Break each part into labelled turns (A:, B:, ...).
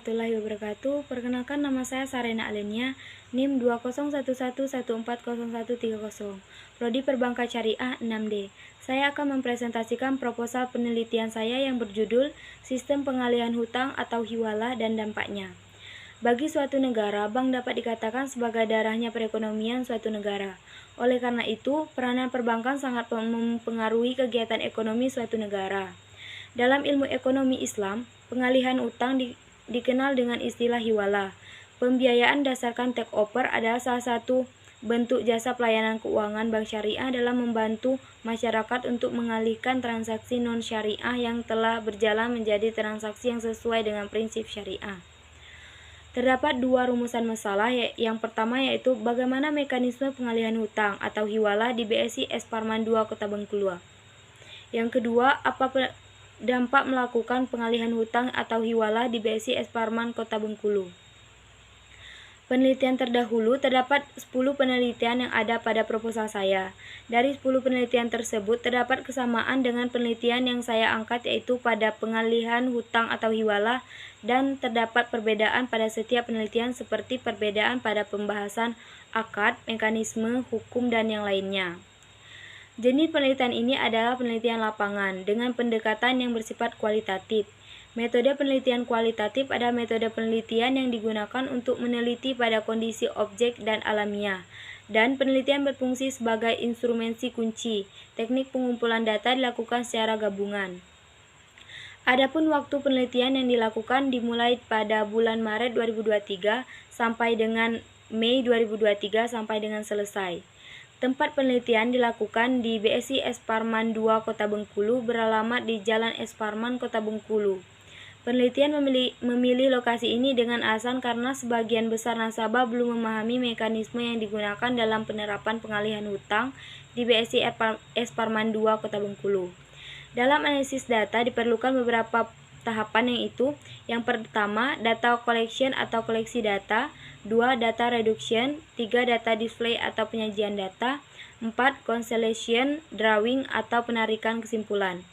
A: warahmatullahi wabarakatuh. Perkenalkan, nama saya Sarena Alenia, NIM 2011140130, Prodi Perbankan Syariah 6D. Saya akan mempresentasikan proposal penelitian saya yang berjudul Sistem Pengalihan Hutang atau Hiwalah dan Dampaknya. Bagi suatu negara, bank dapat dikatakan sebagai darahnya perekonomian suatu negara. Oleh karena itu, peranan perbankan sangat mempengaruhi kegiatan ekonomi suatu negara. Dalam ilmu ekonomi Islam, pengalihan utang dikenal dengan istilah hiwalah. Pembiayaan dasarkan take over adalah salah satu bentuk jasa pelayanan keuangan bank syariah dalam membantu masyarakat untuk mengalihkan transaksi non-syariah yang telah berjalan menjadi transaksi yang sesuai dengan prinsip syariah. Terdapat dua rumusan masalah, yang pertama yaitu bagaimana mekanisme pengalihan hutang atau hiwalah di BSI S Parman 2 Kota Bengkulu. Yang kedua, apa dampak melakukan pengalihan hutang atau hiwalah di BSI S Parman Kota Bengkulu. Penelitian terdahulu, terdapat 10 penelitian yang ada pada proposal saya. Dari 10 penelitian tersebut, terdapat kesamaan dengan penelitian yang saya angkat, yaitu pada pengalihan hutang atau hiwalah, dan terdapat perbedaan pada setiap penelitian seperti perbedaan pada pembahasan akad, mekanisme, hukum, dan yang lainnya. Jenis penelitian ini adalah penelitian lapangan dengan pendekatan yang bersifat kualitatif. Metode penelitian kualitatif adalah metode penelitian yang digunakan untuk meneliti pada kondisi objek dan alamiah, dan penelitian berfungsi sebagai instrumensi kunci. Teknik pengumpulan data dilakukan secara gabungan. Adapun waktu penelitian yang dilakukan dimulai pada bulan Maret 2023 sampai dengan Mei 2023 sampai dengan selesai. Tempat penelitian dilakukan di BSI S Parman 2 Kota Bengkulu beralamat di Jalan S Parman Kota Bengkulu. Penelitian memilih lokasi ini dengan alasan karena sebagian besar nasabah belum memahami mekanisme yang digunakan dalam penerapan pengalihan hutang di BSI S Parman 2 Kota Bengkulu. Dalam analisis data diperlukan beberapa tahapan, yaitu yang pertama, data collection atau koleksi data, 2. Data reduction, 3. Data display atau penyajian data, 4. Consolidation, drawing atau penarikan kesimpulan.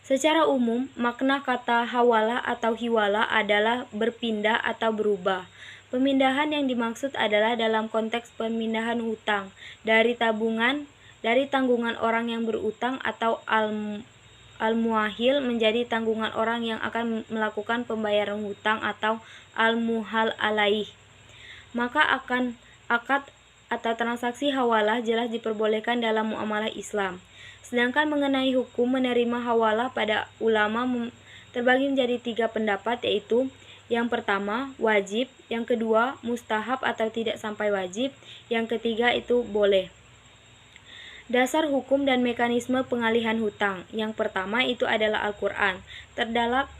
A: Secara umum, makna kata hawalah atau hiwalah adalah berpindah atau berubah. Pemindahan yang dimaksud adalah dalam konteks pemindahan hutang dari tanggungan orang yang berutang atau al-muahil menjadi tanggungan orang yang akan melakukan pembayaran hutang atau al-muhal alaih. Maka akad atau transaksi hawalah jelas diperbolehkan dalam muamalah Islam. Sedangkan mengenai hukum menerima hawalah pada ulama terbagi menjadi 3 pendapat, yaitu yang pertama wajib, yang kedua mustahab atau tidak sampai wajib, yang ketiga itu boleh. Dasar hukum dan mekanisme pengalihan hutang. Yang pertama itu adalah Al-Quran.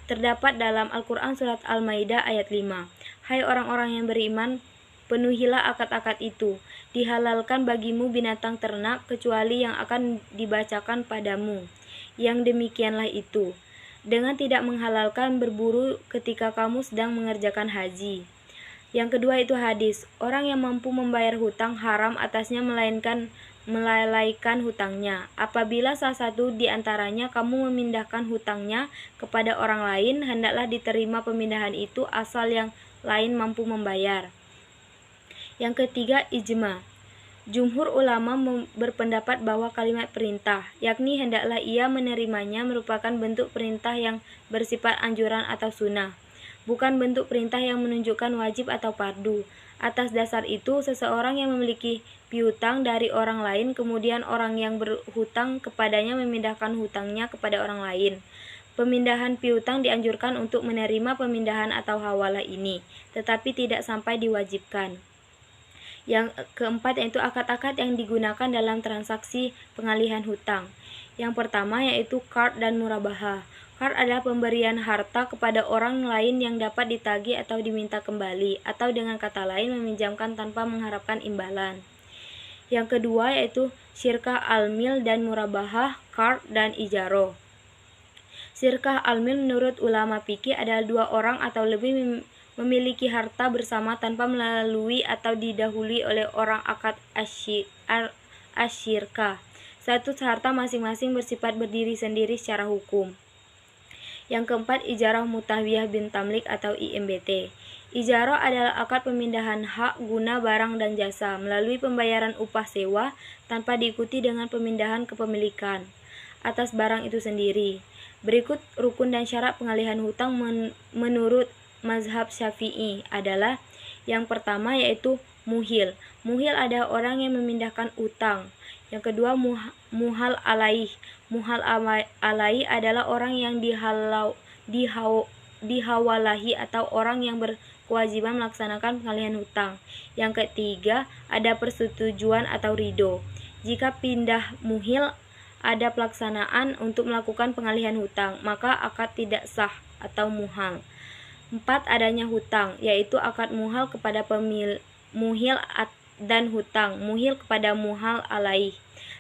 A: Terdapat dalam Al-Quran surat Al-Maidah ayat 5. Hai orang-orang yang beriman, penuhilah akad-akad itu. Dihalalkan bagimu binatang ternak kecuali yang akan dibacakan padamu. Yang demikianlah itu. Dengan tidak menghalalkan berburu ketika kamu sedang mengerjakan haji. Yang kedua itu hadis. Orang yang mampu membayar hutang haram atasnya melalaikan hutangnya. Apabila salah satu di antaranya kamu memindahkan hutangnya kepada orang lain, hendaklah diterima pemindahan itu asal yang lain mampu membayar. Yang ketiga, ijma. Jumhur ulama berpendapat bahwa kalimat perintah, yakni hendaklah ia menerimanya, merupakan bentuk perintah yang bersifat anjuran atau sunnah, bukan bentuk perintah yang menunjukkan wajib atau fardu. Atas dasar itu, seseorang yang memiliki piutang dari orang lain, kemudian orang yang berhutang kepadanya memindahkan hutangnya kepada orang lain. Pemindahan piutang dianjurkan untuk menerima pemindahan atau hawalah ini, tetapi tidak sampai diwajibkan. Yang keempat yaitu akad-akad yang digunakan dalam transaksi pengalihan hutang. Yang pertama yaitu qard dan murabahah. Qard adalah pemberian harta kepada orang lain yang dapat ditagih atau diminta kembali, atau dengan kata lain meminjamkan tanpa mengharapkan imbalan. Yang kedua yaitu syirkah al-mil dan murabahah, qard dan ijaroh. Syirkah al-mil menurut ulama fikih adalah 2 orang atau lebih memiliki harta bersama tanpa melalui atau didahului oleh orang akad asyirkah. Status harta masing-masing bersifat berdiri sendiri secara hukum. Yang keempat, ijarah mutawiyah bin tamlik atau IMBT. Ijarah adalah akad pemindahan hak guna barang dan jasa melalui pembayaran upah sewa tanpa diikuti dengan pemindahan kepemilikan atas barang itu sendiri. Berikut rukun dan syarat pengalihan hutang menurut mazhab Syafi'i adalah yang pertama yaitu muhil. Muhil adalah orang yang memindahkan utang. Yang kedua, muhal alaih. Muhal alaih adalah orang yang dihawalahi atau orang yang berkewajiban melaksanakan pengalihan hutang. Yang ketiga, ada persetujuan atau ridho. Jika pindah muhil ada pelaksanaan untuk melakukan pengalihan hutang, maka akad tidak sah atau muhal. 4. Adanya hutang, yaitu akad muhal kepada muhil dan hutang, muhil kepada muhal alaih.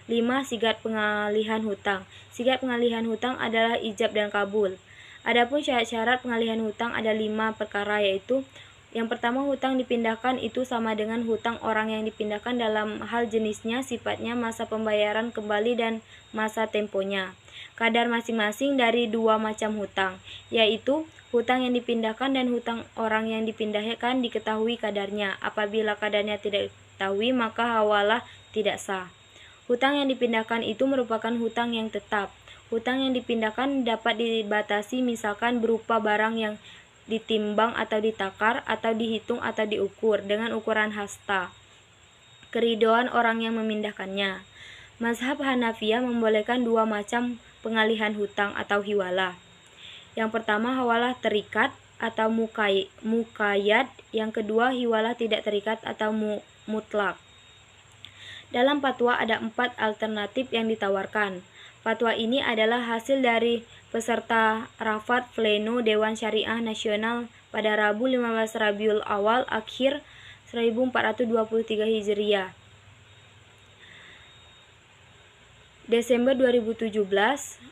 A: 5. Sigat pengalihan hutang. Sigat pengalihan hutang adalah ijab dan kabul. Adapun syarat-syarat pengalihan hutang ada 5 perkara, yaitu yang pertama, hutang dipindahkan itu sama dengan hutang orang yang dipindahkan dalam hal jenisnya, sifatnya, masa pembayaran kembali, dan masa temponya. Kadar masing-masing dari 2 macam hutang, yaitu hutang yang dipindahkan dan hutang orang yang dipindahkan diketahui kadarnya. Apabila kadarnya tidak diketahui, maka hawalah tidak sah. Hutang yang dipindahkan itu merupakan hutang yang tetap. Hutang yang dipindahkan dapat dibatasi, misalkan berupa barang yang ditimbang atau ditakar atau dihitung atau diukur dengan ukuran hasta. Keridhaan orang yang memindahkannya. Mazhab Hanafiyah membolehkan 2 macam pengalihan hutang atau hiwalah. Yang pertama, hawalah terikat atau muqayyad. Yang kedua, hiwalah tidak terikat atau mutlak. Dalam fatwa ada 4 alternatif yang ditawarkan. Fatwa ini adalah hasil dari peserta rapat pleno Dewan Syariah Nasional pada Rabu 15 Rabiul Awal akhir 1423 Hijriah. Desember 2017,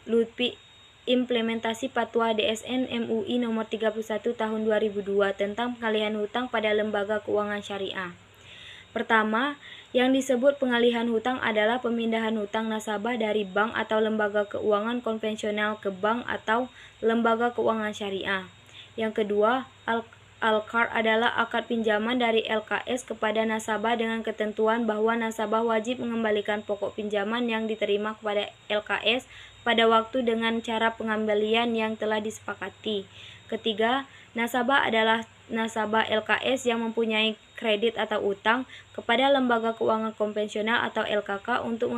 A: Lutfi implementasi Fatwa DSN MUI nomor 31 tahun 2002 tentang pengalihan hutang pada lembaga keuangan syariah. Pertama, yang disebut pengalihan hutang adalah pemindahan hutang nasabah dari bank atau lembaga keuangan konvensional ke bank atau lembaga keuangan syariah. Yang kedua, al-qard adalah akad pinjaman dari LKS kepada nasabah dengan ketentuan bahwa nasabah wajib mengembalikan pokok pinjaman yang diterima kepada LKS pada waktu dengan cara pengembalian yang telah disepakati. Ketiga, nasabah adalah nasabah LKS yang mempunyai kredit atau utang kepada lembaga keuangan konvensional atau LKK untuk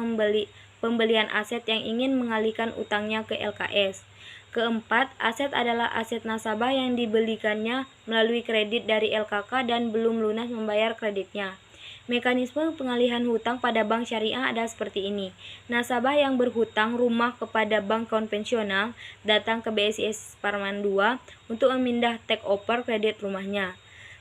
A: pembelian aset yang ingin mengalihkan utangnya ke LKS. Keempat, aset adalah aset nasabah yang dibelikannya melalui kredit dari LKK dan belum lunas membayar kreditnya. Mekanisme pengalihan hutang pada bank syariah ada seperti ini. Nasabah yang berhutang rumah kepada bank konvensional datang ke BSI Parman 2 untuk memindah take over kredit rumahnya.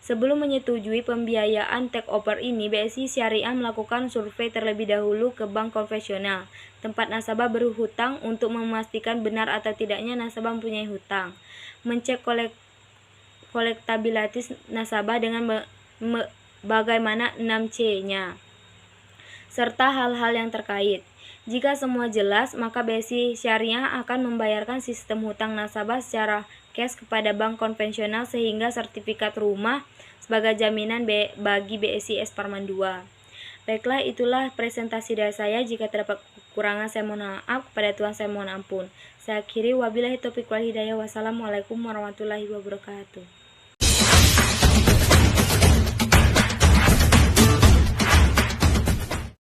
A: Sebelum menyetujui pembiayaan take over ini, BSI Syariah melakukan survei terlebih dahulu ke bank konvensional tempat nasabah berhutang untuk memastikan benar atau tidaknya nasabah mempunyai hutang, mencek kolektabilitas nasabah dengan bagaimana 6C-nya, serta hal-hal yang terkait. Jika semua jelas, maka BSI Syariah akan membayarkan sistem hutang nasabah secara cash kepada bank konvensional sehingga sertifikat rumah sebagai jaminan bagi BSI Parman 2. Baiklah, itulah presentasi dari saya. Jika terdapat kekurangan, saya mohon maaf. Kepada Tuhan saya mohon ampun. Saya akhiri, wabillahi taufiq wal hidayah. Wassalamualaikum warahmatullahi wabarakatuh.